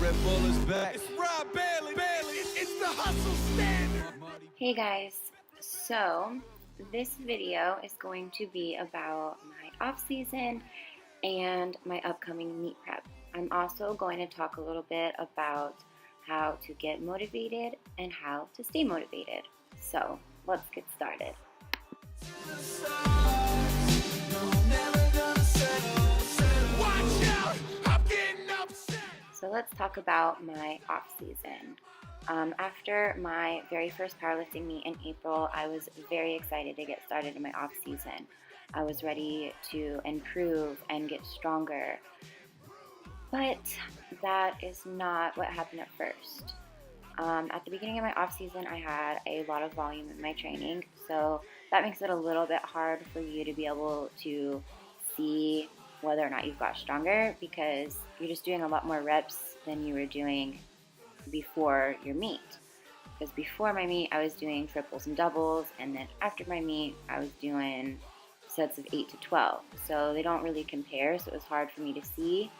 Red Bull is back. It's Rob Bailey. It's the hustle standard. Hey guys, so this video is going to be about my off season and my upcoming meet prep. I'm also going to talk a little bit about how to get motivated and how to stay motivated. So let's get started. So let's talk about my off season. After my very first powerlifting meet in April, I was very excited to get started in my off season. I was ready to improve and get stronger, but that is not what happened at first. At the beginning of my off season, I had a lot of volume in my training, so that makes it a little bit hard for you to be able to see whether or not you've got stronger, because you're just doing a lot more reps than you were doing before your meet. Because before my meet, I was doing triples and doubles, and then after my meet, I was doing sets of 8 to 12. So they don't really compare, so it was hard for me to see.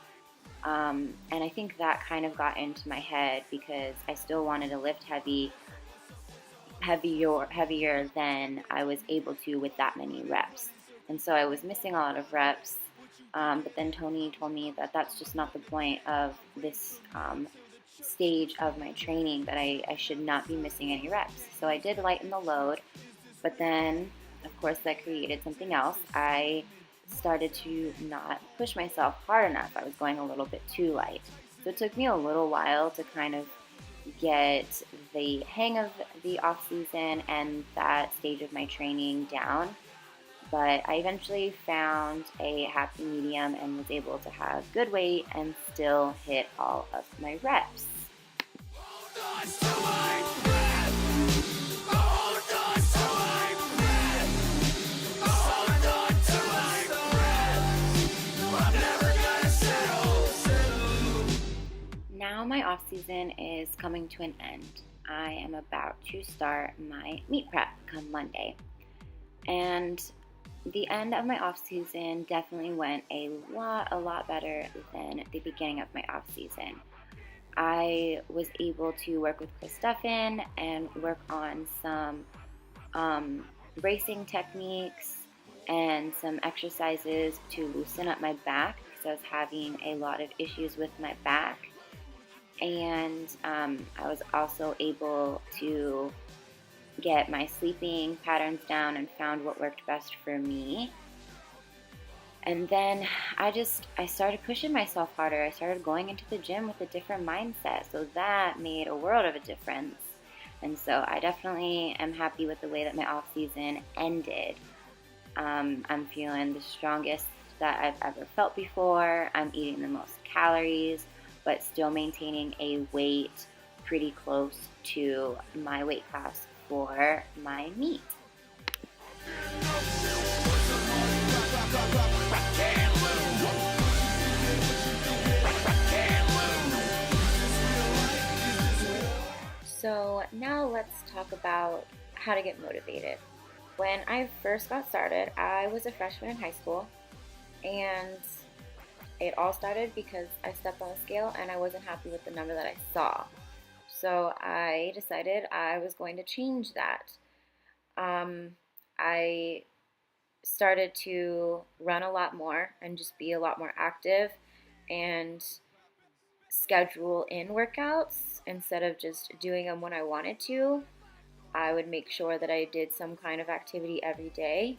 And I think that kind of got into my head because I still wanted to lift heavier than I was able to with that many reps. And so I was missing a lot of reps. But then Tony told me that that's just not the point of this stage of my training, that I should not be missing any reps. So I did lighten the load, but then, of course, that created something else. I started to not push myself hard enough. I was going a little bit too light. So it took me a little while to kind of get the hang of the off season and that stage of my training down. But I eventually found a happy medium and was able to have good weight and still hit all of my reps. Now my off season is coming to an end. I am about to start my meet prep come Monday. And the end of my off season definitely went a lot better than the beginning of my off season. I was able to work with Chris Duffin and work on some bracing techniques and some exercises to loosen up my back, because I was having a lot of issues with my back. And I was also able to get my sleeping patterns down and found what worked best for me. And then I started pushing myself harder. I started going into the gym with a different mindset, so that made a world of a difference. And so I definitely am happy with the way that my off season ended. I'm feeling the strongest that I've ever felt before. I'm eating the most calories, but still maintaining a weight pretty close to my weight class for my meet. So now let's talk about how to get motivated. When I first got started, I was a freshman in high school, and it all started because I stepped on a scale and I wasn't happy with the number that I saw. So I decided I was going to change that. I started to run a lot more and just be a lot more active and schedule in workouts instead of just doing them when I wanted to. I would make sure that I did some kind of activity every day.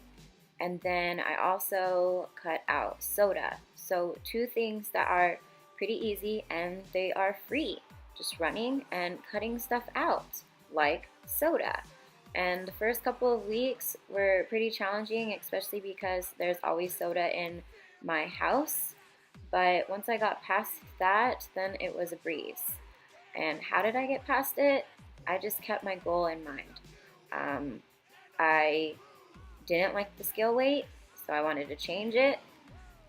And then I also cut out soda. So 2 things that are pretty easy and they are free. Just running and cutting stuff out, like soda. And the first couple of weeks were pretty challenging, especially because there's always soda in my house. But once I got past that, then it was a breeze. And how did I get past it? I just kept my goal in mind. I didn't like the scale weight, so I wanted to change it.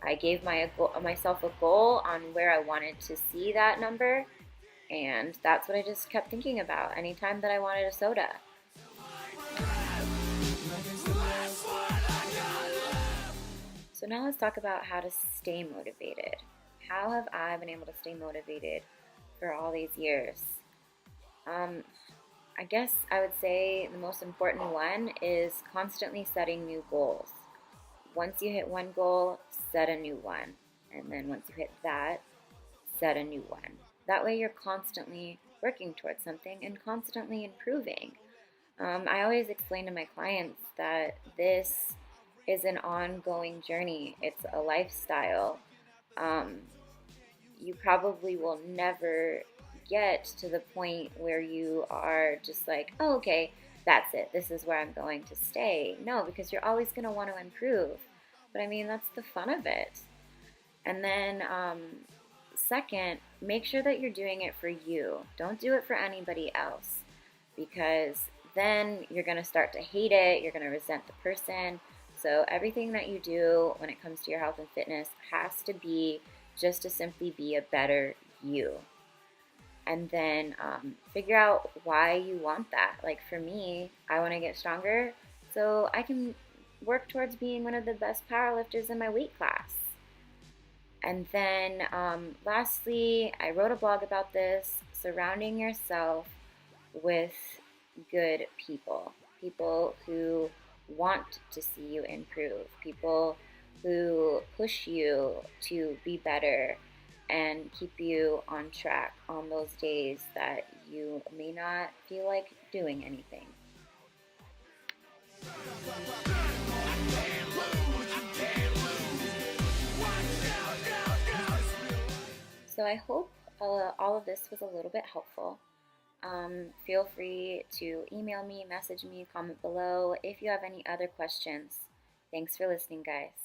I gave myself a goal on where I wanted to see that number, and that's what I just kept thinking about anytime that I wanted a soda. So now let's talk about how to stay motivated. How have I been able to stay motivated for all these years? I guess I would say the most important one is constantly setting new goals. Once you hit one goal, set a new one. And then once you hit that, set a new one. That way you're constantly working towards something and constantly improving. I always explain to my clients that this is an ongoing journey. It's a lifestyle. Um, you probably will never get to the point where you are just like, oh, okay, that's it. This is where I'm going to stay. No, because you're always going to want to improve. But I mean, that's the fun of it. And then, second, make sure that you're doing it for you. Don't do it for anybody else, because then you're going to start to hate it. You're going to resent the person. So everything that you do when it comes to your health and fitness has to be just to simply be a better you. And then figure out why you want that. Like for me, I want to get stronger so I can work towards being one of the best powerlifters in my weight class. And then lastly, I wrote a blog about this, surrounding yourself with good people. People who want to see you improve. People who push you to be better and keep you on track on those days that you may not feel like doing anything. So I hope all of this was a little bit helpful. Feel free to email me, message me, comment below if you have any other questions. Thanks for listening, guys.